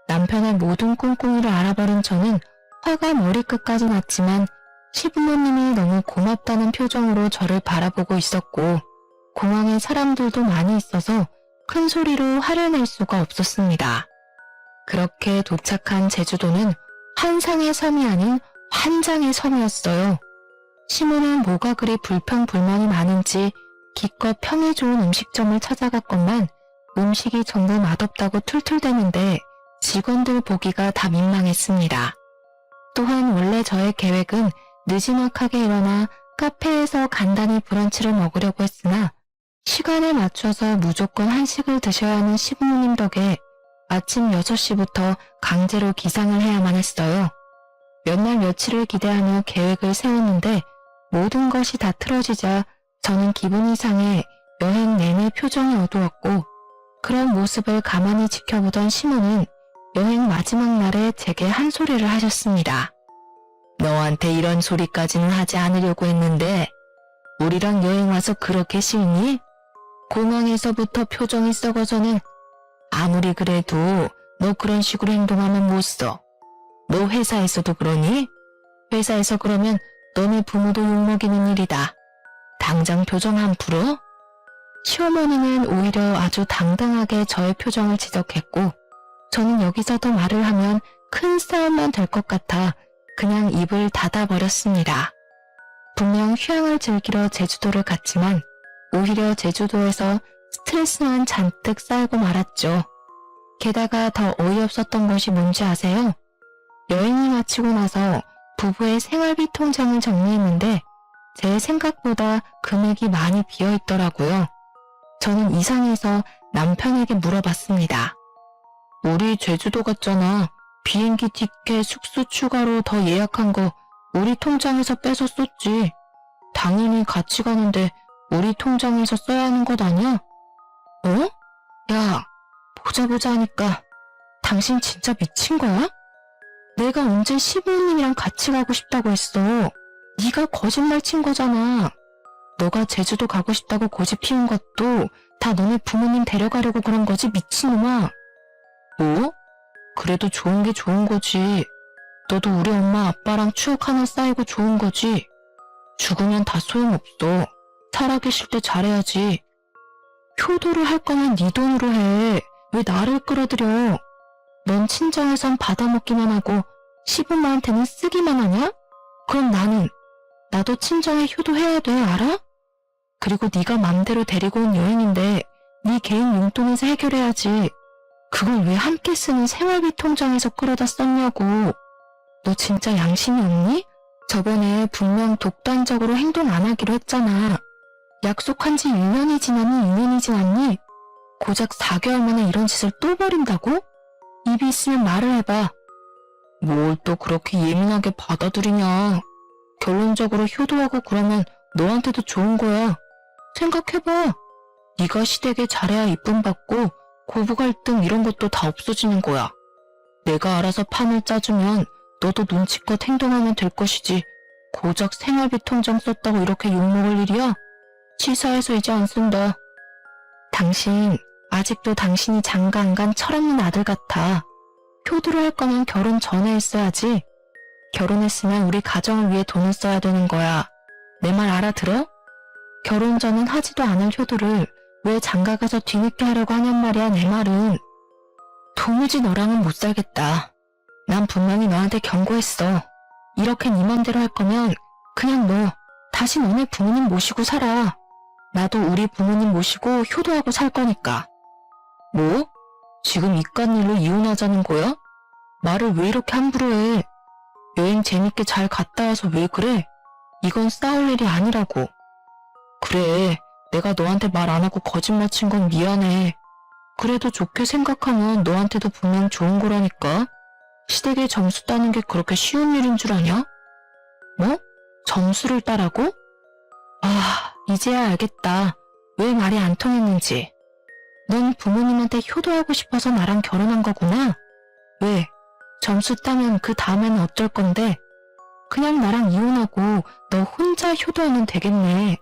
남편의 모든 꿍꿍이를 알아버린 저는 화가 머리끝까지 났지만 시부모님이 너무 고맙다는 표정으로 저를 바라보고 있었고 공항에 사람들도 많이 있어서 큰 소리로 화를 낼 수가 없었습니다. 그렇게 도착한 제주도는 한상의 섬이 아닌 환장의 섬이었어요. 시모는 뭐가 그리 불평불만이 많은지 기껏 평이 좋은 음식점을 찾아갔건만 음식이 전부 맛없다고 툴툴대는데 직원들 보기가 다 민망했습니다. 또한 원래 저의 계획은 느지막하게 일어나 카페에서 간단히 브런치를 먹으려고 했으나 시간에 맞춰서 무조건 한식을 드셔야 하는 시부모님 덕에 아침 6시부터 강제로 기상을 해야만 했어요. 몇 날 며칠을 기대하며 계획을 세웠는데 모든 것이 다 틀어지자 저는 기분이 상해 여행 내내 표정이 어두웠고 그런 모습을 가만히 지켜보던 시모는 여행 마지막 날에 제게 한 소리를 하셨습니다. 너한테 이런 소리까지는 하지 않으려고 했는데 우리랑 여행 와서 그렇게 싫니? 공항에서부터 표정이 썩어서는 아무리 그래도 너 그런 식으로 행동하면 못 써. 너 회사에서도 그러니? 회사에서 그러면 너네 부모도 욕먹이는 일이다. 당장 표정 안 풀어? 시어머니는 오히려 아주 당당하게 저의 표정을 지적했고 저는 여기서 더 말을 하면 큰 싸움만 될 것 같아 그냥 입을 닫아버렸습니다. 분명 휴양을 즐기러 제주도를 갔지만 오히려 제주도에서 스트레스만 잔뜩 쌓이고 말았죠. 게다가 더 어이없었던 것이 뭔지 아세요? 여행이 마치고 나서 부부의 생활비 통장을 정리했는데 제 생각보다 금액이 많이 비어있더라고요. 저는 이상해서 남편에게 물어봤습니다. 우리 제주도 갔잖아. 비행기 티켓, 숙소 추가로 더 예약한 거 우리 통장에서 빼서 썼지. 당연히 같이 가는데 우리 통장에서 써야 하는 것 아니야? 어? 야, 보자 하니까 당신 진짜 미친 거야? 내가 언제 시부모님이랑 같이 가고 싶다고 했어. 네가 거짓말 친 거잖아. 너가 제주도 가고 싶다고 고집 피운 것도 다 너네 부모님 데려가려고 그런 거지 미친놈아. 뭐? 그래도 좋은 게 좋은 거지. 너도 우리 엄마 아빠랑 추억 하나 쌓이고 좋은 거지. 죽으면 다 소용없어. 살아계실 때 잘해야지. 효도를 할 거면 네 돈으로 해. 왜 나를 끌어들여? 넌 친정에선 받아먹기만 하고 시부모한테는 쓰기만 하냐? 그럼 나도 친정에 효도해야 돼, 알아? 그리고 네가 맘대로 데리고 온 여행인데 네 개인 용돈에서 해결해야지. 그걸 왜 함께 쓰는 생활비 통장에서 끌어다 썼냐고. 너 진짜 양심이 없니? 저번에 분명 독단적으로 행동 안 하기로 했잖아. 약속한 지 1년이 지났니 2년이 지났니? 고작 4개월 만에 이런 짓을 또 벌인다고? 입이 있으면 말을 해봐. 뭘 또 그렇게 예민하게 받아들이냐. 결론적으로 효도하고 그러면 너한테도 좋은 거야. 생각해봐. 네가 시댁에 잘해야 이쁨 받고 고부 갈등 이런 것도 다 없어지는 거야. 내가 알아서 판을 짜주면 너도 눈치껏 행동하면 될 것이지. 고작 생활비 통장 썼다고 이렇게 욕먹을 일이야? 치사해서 이제 안 쓴다. 당신 아직도 당신이 장가 안 간 철없는 아들 같아. 효도를 할 거면 결혼 전에 했어야지. 결혼했으면 우리 가정을 위해 돈을 써야 되는 거야. 내 말 알아들어? 결혼 전엔 하지도 않을 효도를 왜 장가 가서 뒤늦게 하려고 하냔 말이야. 내 말은. 도무지 너랑은 못 살겠다. 난 분명히 너한테 경고했어. 이렇게 네 맘대로 할 거면 그냥 너 다시 너네 부모님 모시고 살아. 나도 우리 부모님 모시고 효도하고 살 거니까. 뭐? 지금 이깟 일로 이혼하자는 거야? 말을 왜 이렇게 함부로 해? 여행 재밌게 잘 갔다 와서 왜 그래? 이건 싸울 일이 아니라고. 그래, 내가 너한테 말 안 하고 거짓말 친 건 미안해. 그래도 좋게 생각하면 너한테도 분명 좋은 거라니까. 시댁에 점수 따는 게 그렇게 쉬운 일인 줄 아냐? 뭐? 점수를 따라고? 아, 이제야 알겠다. 왜 말이 안 통했는지. 넌 부모님한테 효도하고 싶어서 나랑 결혼한 거구나? 왜? 점수 따면 그 다음에는 어쩔 건데? 그냥 나랑 이혼하고 너 혼자 효도하면 되겠네.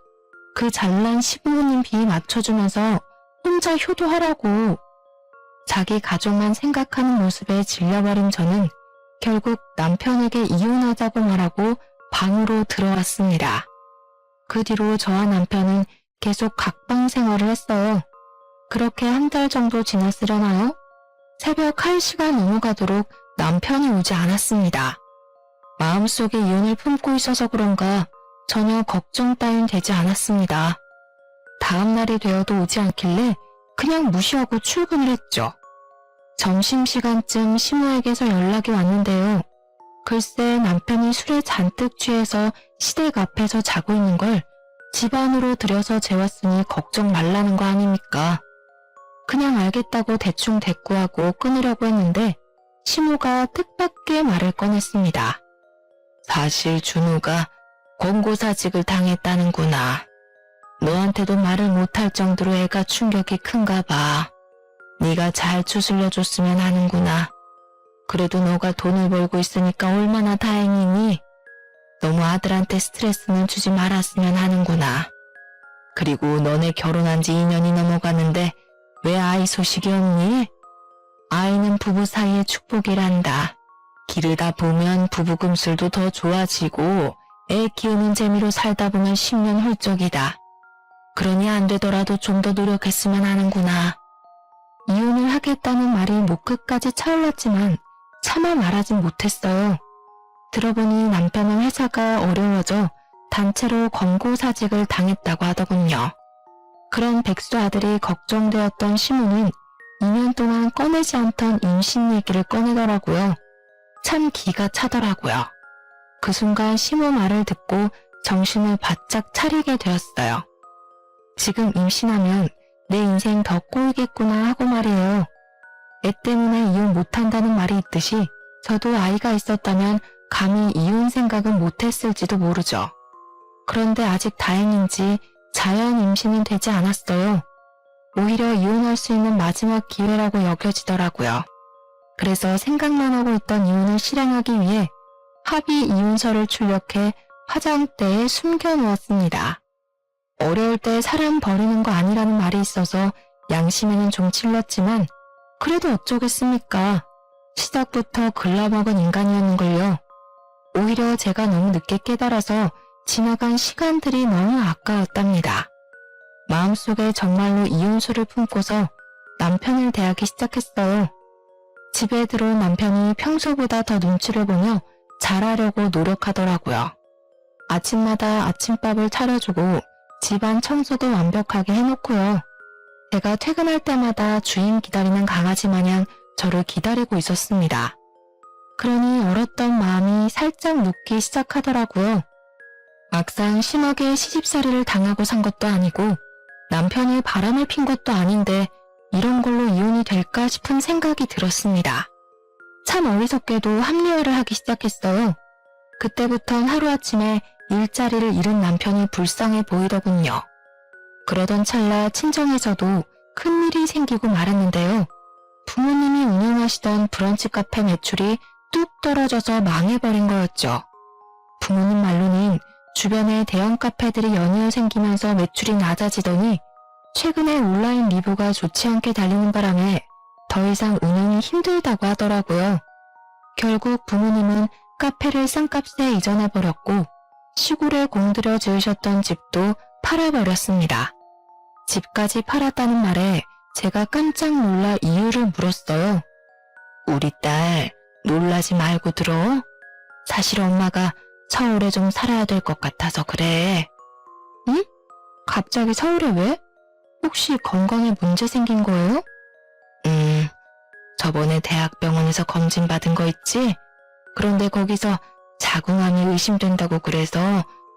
그 잘난 시부모님 비위 맞춰주면서 혼자 효도하라고. 자기 가족만 생각하는 모습에 질려버린 저는 결국 남편에게 이혼하자고 말하고 방으로 들어왔습니다. 그 뒤로 저와 남편은 계속 각방 생활을 했어요. 그렇게 한 달 정도 지났으려나요? 새벽 1시가 넘어가도록 남편이 오지 않았습니다. 마음속에 이혼을 품고 있어서 그런가 전혀 걱정 따윈 되지 않았습니다. 다음 날이 되어도 오지 않길래 그냥 무시하고 출근을 했죠. 점심시간쯤 시모에게서 연락이 왔는데요. 글쎄 남편이 술에 잔뜩 취해서 시댁 앞에서 자고 있는 걸 집 안으로 들여서 재웠으니 걱정 말라는 거 아닙니까? 그냥 알겠다고 대충 대꾸하고 끊으려고 했는데 시모가 뜻밖의 말을 꺼냈습니다. 사실 준우가 권고사직을 당했다는구나. 너한테도 말을 못할 정도로 애가 충격이 큰가 봐. 네가 잘 추슬려줬으면 하는구나. 그래도 너가 돈을 벌고 있으니까 얼마나 다행이니? 너무 아들한테 스트레스는 주지 말았으면 하는구나. 그리고 너네 결혼한 지 2년이 넘어가는데 왜 아이 소식이 없니? 아이는 부부 사이의 축복이란다. 기르다 보면 부부 금슬도 더 좋아지고 애 키우는 재미로 살다 보면 10년 훌쩍이다. 그러니 안 되더라도 좀 더 노력했으면 하는구나. 이혼을 하겠다는 말이 목 끝까지 차올랐지만 차마 말하진 못했어요. 들어보니 남편은 회사가 어려워져 단체로 권고사직을 당했다고 하더군요. 그런 백수 아들이 걱정되었던 시모는 2년 동안 꺼내지 않던 임신 얘기를 꺼내더라고요. 참 기가 차더라고요. 그 순간 시모 말을 듣고 정신을 바짝 차리게 되었어요. 지금 임신하면 내 인생 더 꼬이겠구나 하고 말이에요. 애 때문에 이혼 못한다는 말이 있듯이 저도 아이가 있었다면 감히 이혼 생각은 못했을지도 모르죠. 그런데 아직 다행인지 자연 임신은 되지 않았어요. 오히려 이혼할 수 있는 마지막 기회라고 여겨지더라고요. 그래서 생각만 하고 있던 이혼을 실행하기 위해 합의 이혼서를 출력해 화장대에 숨겨놓았습니다. 어려울 때 사람 버리는 거 아니라는 말이 있어서 양심에는 좀 찔렸지만 그래도 어쩌겠습니까? 시작부터 글러먹은 인간이었는걸요. 오히려 제가 너무 늦게 깨달아서 지나간 시간들이 너무 아까웠답니다. 마음속에 정말로 이혼수를 품고서 남편을 대하기 시작했어요. 집에 들어온 남편이 평소보다 더 눈치를 보며 잘하려고 노력하더라고요. 아침마다 아침밥을 차려주고 집안 청소도 완벽하게 해놓고요. 제가 퇴근할 때마다 주인 기다리는 강아지 마냥 저를 기다리고 있었습니다. 그러니 얼었던 마음이 살짝 녹기 시작하더라고요. 막상 심하게 시집살이를 당하고 산 것도 아니고 남편이 바람을 핀 것도 아닌데 이런 걸로 이혼이 될까 싶은 생각이 들었습니다. 참 어리석게도 합리화를 하기 시작했어요. 그때부턴 하루아침에 일자리를 잃은 남편이 불쌍해 보이더군요. 그러던 찰나 친정에서도 큰일이 생기고 말았는데요. 부모님이 운영하시던 브런치 카페 매출이 뚝 떨어져서 망해버린 거였죠. 부모님 말로는 주변에 대형 카페들이 연이어 생기면서 매출이 낮아지더니 최근에 온라인 리뷰가 좋지 않게 달리는 바람에 더 이상 운영이 힘들다고 하더라고요. 결국 부모님은 카페를 싼값에 이전해버렸고 시골에 공들여 지으셨던 집도 팔아버렸습니다. 집까지 팔았다는 말에 제가 깜짝 놀라 이유를 물었어요. 우리 딸 놀라지 말고 들어. 사실 엄마가 서울에 좀 살아야 될 것 같아서 그래. 응? 갑자기 서울에 왜? 혹시 건강에 문제 생긴 거예요? 저번에 대학병원에서 검진받은 거 있지? 그런데 거기서 자궁암이 의심된다고 그래서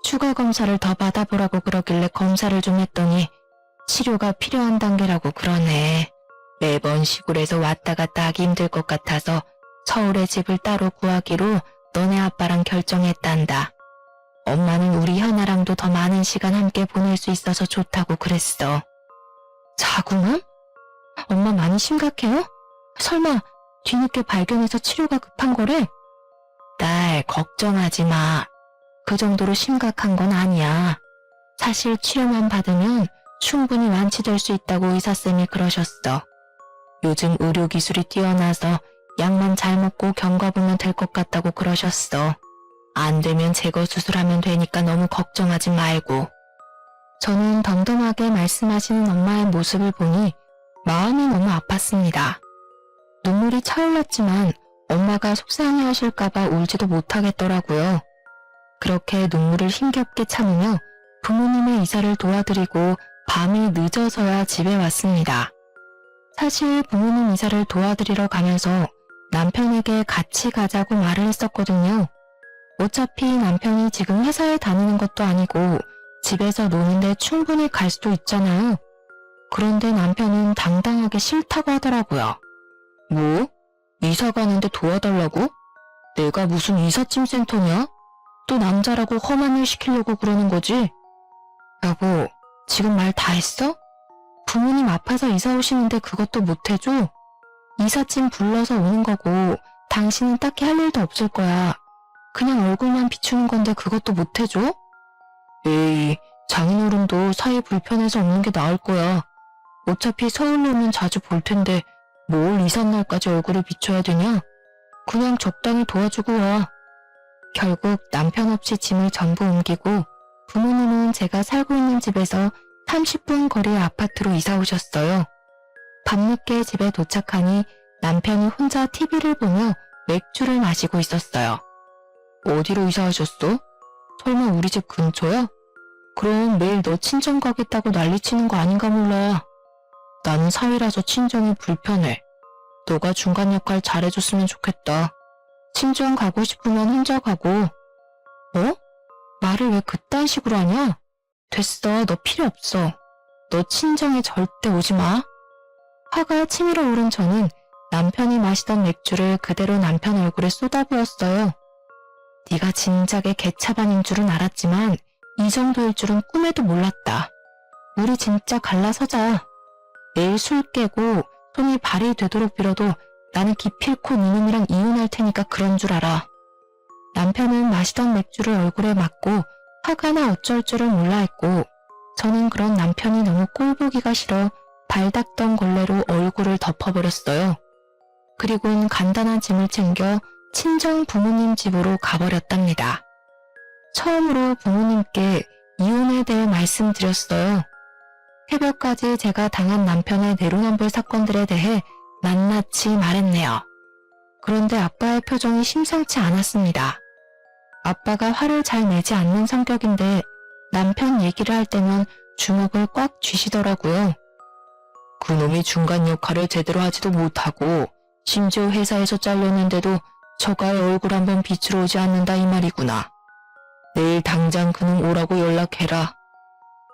추가 검사를 더 받아보라고 그러길래 검사를 좀 했더니 치료가 필요한 단계라고 그러네. 매번 시골에서 왔다 갔다 하기 힘들 것 같아서 서울에 집을 따로 구하기로 너네 아빠랑 결정했단다. 엄마는 우리 현아랑도 더 많은 시간 함께 보낼 수 있어서 좋다고 그랬어. 자궁암? 엄마 많이 심각해요? 설마 뒤늦게 발견해서 치료가 급한 거래? 딸, 걱정하지 마. 그 정도로 심각한 건 아니야. 사실 치료만 받으면 충분히 완치될 수 있다고 의사쌤이 그러셨어. 요즘 의료기술이 뛰어나서 약만 잘 먹고 경과보면 될 것 같다고 그러셨어. 안 되면 제거 수술하면 되니까 너무 걱정하지 말고. 저는 덤덤하게 말씀하시는 엄마의 모습을 보니 마음이 너무 아팠습니다. 눈물이 차올랐지만 엄마가 속상해하실까봐 울지도 못하겠더라고요. 그렇게 눈물을 힘겹게 참으며 부모님의 이사를 도와드리고 밤이 늦어서야 집에 왔습니다. 사실 부모님 이사를 도와드리러 가면서 남편에게 같이 가자고 말을 했었거든요. 어차피 남편이 지금 회사에 다니는 것도 아니고 집에서 노는데 충분히 갈 수도 있잖아요. 그런데 남편은 당당하게 싫다고 하더라고요. 뭐? 이사 가는데 도와달라고? 내가 무슨 이삿짐 센터냐? 또 남자라고 험한 일 시키려고 그러는 거지? 여보, 지금 말 다 했어? 부모님 아파서 이사 오시는데 그것도 못 해줘? 이삿짐 불러서 오는 거고 당신은 딱히 할 일도 없을 거야. 그냥 얼굴만 비추는 건데 그것도 못 해줘? 에이, 장인어른도 사이 불편해서 없는 게 나을 거야. 어차피 서울로 오면 자주 볼 텐데 뭘 이삿날까지 얼굴을 비춰야 되냐? 그냥 적당히 도와주고 와. 결국 남편 없이 짐을 전부 옮기고 부모님은 제가 살고 있는 집에서 30분 거리의 아파트로 이사 오셨어요. 밤늦게 집에 도착하니 남편이 혼자 TV를 보며 맥주를 마시고 있었어요. 어디로 이사하셨어? 설마 우리 집 근처야? 그럼 매일 너 친정 가겠다고 난리치는 거 아닌가 몰라. 나는 사위라서 친정이 불편해. 너가 중간 역할 잘해줬으면 좋겠다. 친정 가고 싶으면 혼자 가고. 뭐? 말을 왜 그딴 식으로 하냐? 됐어, 너 필요 없어. 너 친정에 절대 오지 마. 화가 치밀어 오른 저는 남편이 마시던 맥주를 그대로 남편 얼굴에 쏟아부었어요. 네가 진작에 개차반인 줄은 알았지만 이 정도일 줄은 꿈에도 몰랐다. 우리 진짜 갈라서자. 내일 술 깨고 손이 발이 되도록 빌어도 나는 기필코 니놈이랑 이혼할 테니까 그런 줄 알아. 남편은 마시던 맥주를 얼굴에 맞고 화가 나 어쩔 줄을 몰라 했고 저는 그런 남편이 너무 꼴보기가 싫어 발 닦던 걸레로 얼굴을 덮어버렸어요. 그리고는 간단한 짐을 챙겨 친정 부모님 집으로 가버렸답니다. 처음으로 부모님께 이혼에 대해 말씀드렸어요. 새벽까지 제가 당한 남편의 내로남불 사건들에 대해 낱낱이 말했네요. 그런데 아빠의 표정이 심상치 않았습니다. 아빠가 화를 잘 내지 않는 성격인데 남편 얘기를 할 때면 주먹을 꽉 쥐시더라고요. 그놈이 중간 역할을 제대로 하지도 못하고 심지어 회사에서 잘렸는데도 저가의 얼굴 한번 비추러 오지 않는다 이 말이구나. 내일 당장 그놈 오라고 연락해라.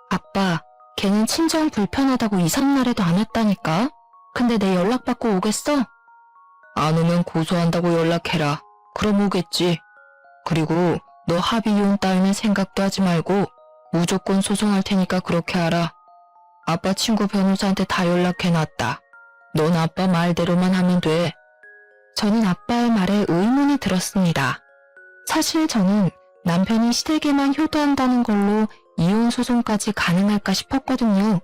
아빠, 걔는 친정 불편하다고 이삿날에도 안 왔다니까? 근데 내 연락받고 오겠어? 안 오면 고소한다고 연락해라. 그럼 오겠지. 그리고 너 합의 이혼 따위는 생각도 하지 말고 무조건 소송할 테니까 그렇게 알아. 아빠 친구 변호사한테 다 연락해놨다. 넌 아빠 말대로만 하면 돼. 저는 아빠의 말에 의문이 들었습니다. 사실 저는 남편이 시댁에만 효도한다는 걸로 이혼 소송까지 가능할까 싶었거든요.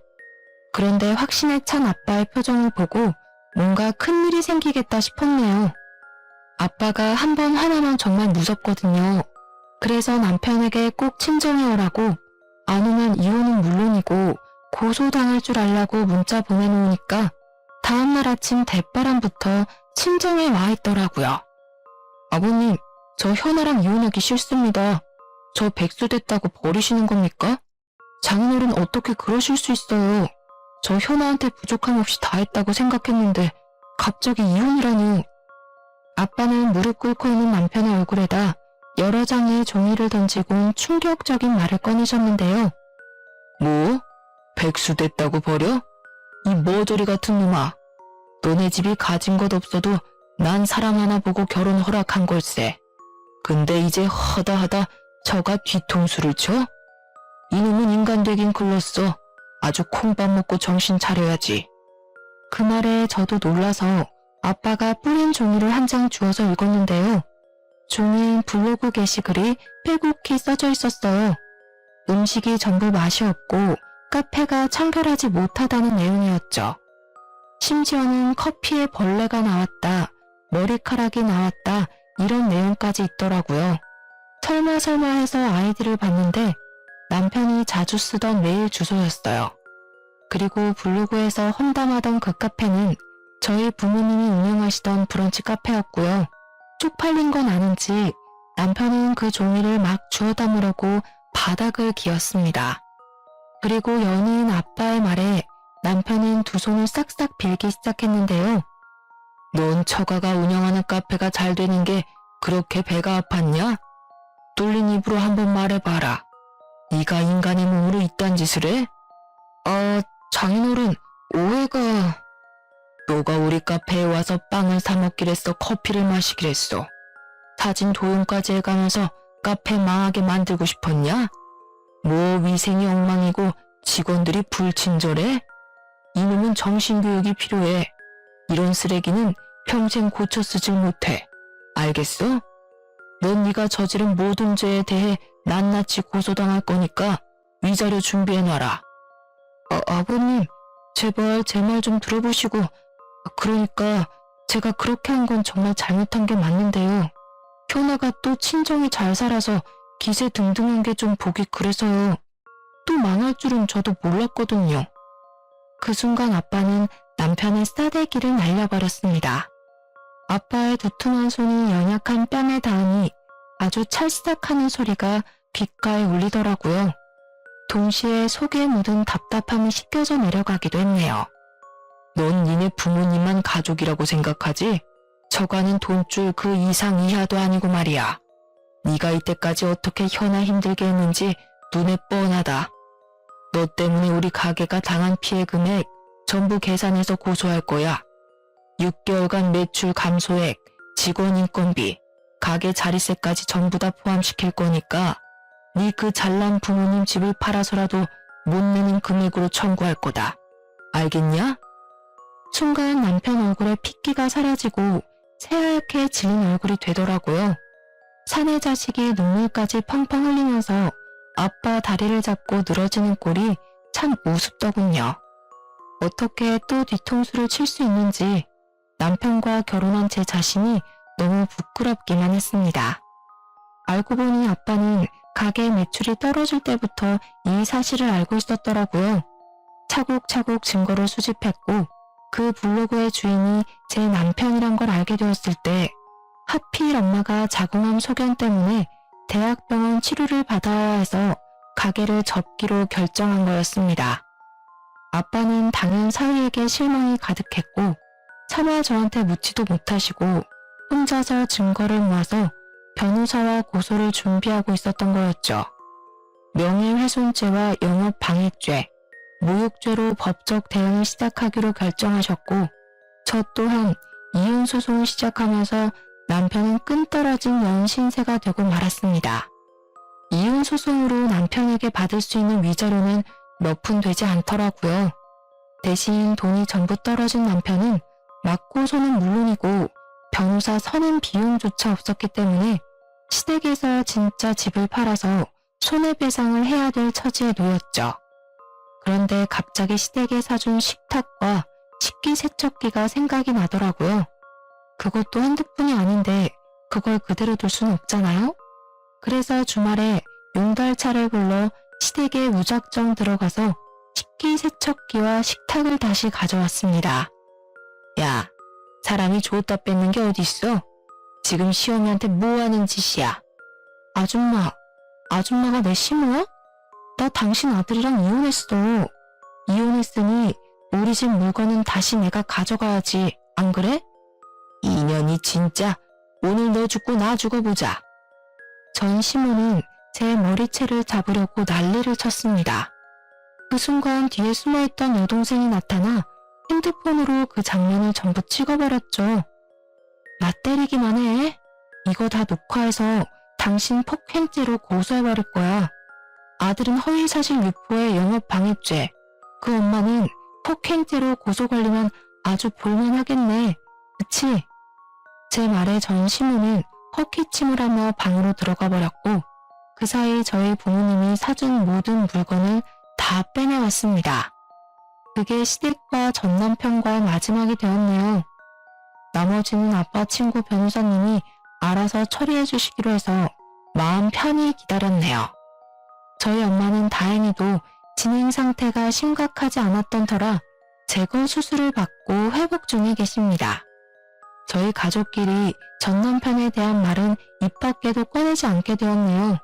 그런데 확신에 찬 아빠의 표정을 보고 뭔가 큰일이 생기겠다 싶었네요. 아빠가 한 번 화나면 정말 무섭거든요. 그래서 남편에게 꼭 친정에 오라고, 안 오면 이혼은 물론이고 고소당할 줄 알라고 문자 보내놓으니까 다음날 아침 대바람부터 친정에 와 있더라고요. 아버님, 저 현아랑 이혼하기 싫습니다. 저 백수 됐다고 버리시는 겁니까? 장인어른 어떻게 그러실 수 있어요. 저 현아한테 부족함 없이 다 했다고 생각했는데 갑자기 이혼이라니. 아빠는 무릎 꿇고 있는 남편의 얼굴에다 여러 장의 종이를 던지곤 충격적인 말을 꺼내셨는데요. 뭐? 백수 됐다고 버려? 이 머저리 같은 놈아. 너네 집이 가진 것 없어도 난 사람 하나 보고 결혼 허락한 걸세. 근데 이제 허다하다 저가 뒤통수를 쳐? 이놈은 인간 되긴 글렀어. 아주 콩밥 먹고 정신 차려야지. 그 말에 저도 놀라서 아빠가 뿌린 종이를 한 장 주워서 읽었는데요. 종이엔 블로그 게시글이 빼곡히 써져 있었어요. 음식이 전부 맛이 없고 카페가 청결하지 못하다는 내용이었죠. 심지어는 커피에 벌레가 나왔다, 머리카락이 나왔다 이런 내용까지 있더라고요. 설마 해서 아이디를 봤는데 남편이 자주 쓰던 메일 주소였어요. 그리고 블로그에서 험담하던 그 카페는 저희 부모님이 운영하시던 브런치 카페였고요. 쪽팔린 건 아닌지 남편은 그 종이를 막 주워 담으려고 바닥을 기었습니다. 그리고 연이은 아빠의 말에 남편은 두 손을 싹싹 빌기 시작했는데요. 넌 처가가 운영하는 카페가 잘 되는 게 그렇게 배가 아팠냐? 뚫린 입으로 한번 말해봐라. 네가 인간의 몸으로 이딴 짓을 해? 장인어른, 오해가... 너가 우리 카페에 와서 빵을 사 먹기랬어, 커피를 마시기랬어. 사진 도용까지 해가면서 카페 망하게 만들고 싶었냐? 뭐 위생이 엉망이고 직원들이 불친절해? 이놈은 정신교육이 필요해. 이런 쓰레기는 평생 고쳐 쓰질 못해. 알겠어? 넌 네가 저지른 모든 죄에 대해 낱낱이 고소당할 거니까 위자료 준비해놔라. 아버님, 제발 제 말 좀 들어보시고. 그러니까 제가 그렇게 한 건 정말 잘못한 게 맞는데요. 현아가 또 친정이 잘 살아서 기세 등등한 게 좀 보기 그래서요. 또 망할 줄은 저도 몰랐거든요. 그 순간 아빠는 남편의 싸대기를 날려버렸습니다. 아빠의 두툼한 손이 연약한 뺨에 닿으니 아주 찰싹하는 소리가 귓가에 울리더라고요. 동시에 속에 묻은 답답함이 씻겨져 내려가기도 했네요. 넌 니네 부모님만 가족이라고 생각하지? 저가는 돈줄 그 이상 이하도 아니고 말이야. 네가 이때까지 어떻게 현아 힘들게 했는지 눈에 뻔하다. 너 때문에 우리 가게가 당한 피해 금액 전부 계산해서 고소할 거야. 6개월간 매출 감소액, 직원 인건비, 가게 자리세까지 전부 다 포함시킬 거니까 네 그 잘난 부모님 집을 팔아서라도 못 내는 금액으로 청구할 거다. 알겠냐? 순간 남편 얼굴에 핏기가 사라지고 새하얗게 질린 얼굴이 되더라고요. 사내 자식이 눈물까지 펑펑 흘리면서 아빠 다리를 잡고 늘어지는 꼴이 참 우습더군요. 어떻게 또 뒤통수를 칠 수 있는지 남편과 결혼한 제 자신이 너무 부끄럽기만 했습니다. 알고 보니 아빠는 가게 매출이 떨어질 때부터 이 사실을 알고 있었더라고요. 차곡차곡 증거를 수집했고 그 블로그의 주인이 제 남편이란 걸 알게 되었을 때 하필 엄마가 자궁암 소견 때문에 대학병원 치료를 받아야 해서 가게를 접기로 결정한 거였습니다. 아빠는 당연 사위에게 실망이 가득했고 차마 저한테 묻지도 못하시고 혼자서 증거를 모아서 변호사와 고소를 준비하고 있었던 거였죠. 명예훼손죄와 영업방해죄, 모욕죄로 법적 대응을 시작하기로 결정하셨고 저 또한 이혼소송을 시작하면서 남편은 끈떨어진 연신세가 되고 말았습니다. 이혼소송으로 남편에게 받을 수 있는 위자료는 몇 푼 되지 않더라고요. 대신 돈이 전부 떨어진 남편은 맞고소는 물론이고 변호사 선임 비용조차 없었기 때문에 시댁에서 진짜 집을 팔아서 손해배상을 해야 될 처지에 놓였죠. 그런데 갑자기 시댁에 사준 식탁과 식기세척기가 생각이 나더라고요. 그것도 한두 푼이 아닌데 그걸 그대로 둘 수는 없잖아요? 그래서 주말에 용달차를 불러 시댁에 무작정 들어가서 식기세척기와 식탁을 다시 가져왔습니다. 야, 사람이 줬다 뺏는 게 어딨어? 지금 시어미한테 뭐 하는 짓이야? 아줌마가 내 시모야? 나 당신 아들이랑 이혼했어. 이혼했으니 우리 집 물건은 다시 내가 가져가야지. 안 그래? 이 인연이 진짜 오늘 너 죽고 나 죽어보자. 전 시모는 제 머리채를 잡으려고 난리를 쳤습니다. 그 순간 뒤에 숨어있던 여동생이 나타나 핸드폰으로 그 장면을 전부 찍어버렸죠. 나 때리기만 해. 이거 다 녹화해서 당신 폭행죄로 고소해버릴 거야. 아들은 허위사실 유포에 영업방해죄, 그 엄마는 폭행죄로 고소 걸리면 아주 볼만하겠네. 그치? 제 말에 전 시모는 헛기침을 하며 방으로 들어가 버렸고 그 사이 저희 부모님이 사준 모든 물건을 다 빼내왔습니다. 그게 시댁과 전 남편과 마지막이 되었네요. 나머지는 아빠 친구 변호사님이 알아서 처리해 주시기로 해서 마음 편히 기다렸네요. 저희 엄마는 다행히도 진행 상태가 심각하지 않았던 터라 제거 수술을 받고 회복 중에 계십니다. 저희 가족끼리 전 남편에 대한 말은 입 밖에도 꺼내지 않게 되었네요.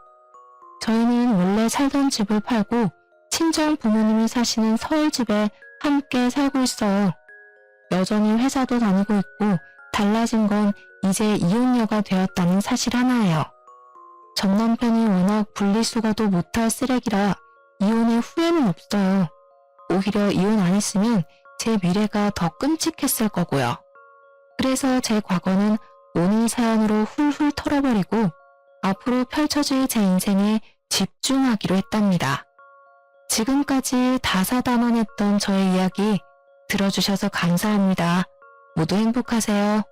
저희는 원래 살던 집을 팔고 친정 부모님이 사시는 서울집에 함께 살고 있어요. 여전히 회사도 다니고 있고 달라진 건 이제 이혼녀가 되었다는 사실 하나예요. 전 남편이 워낙 분리수거도 못할 쓰레기라 이혼의 후회는 없어요. 오히려 이혼 안 했으면 제 미래가 더 끔찍했을 거고요. 그래서 제 과거는 오늘 사연으로 훌훌 털어버리고 앞으로 펼쳐질 제 인생에 집중하기로 했답니다. 지금까지 다사다난했던 저의 이야기 들어주셔서 감사합니다. 모두 행복하세요.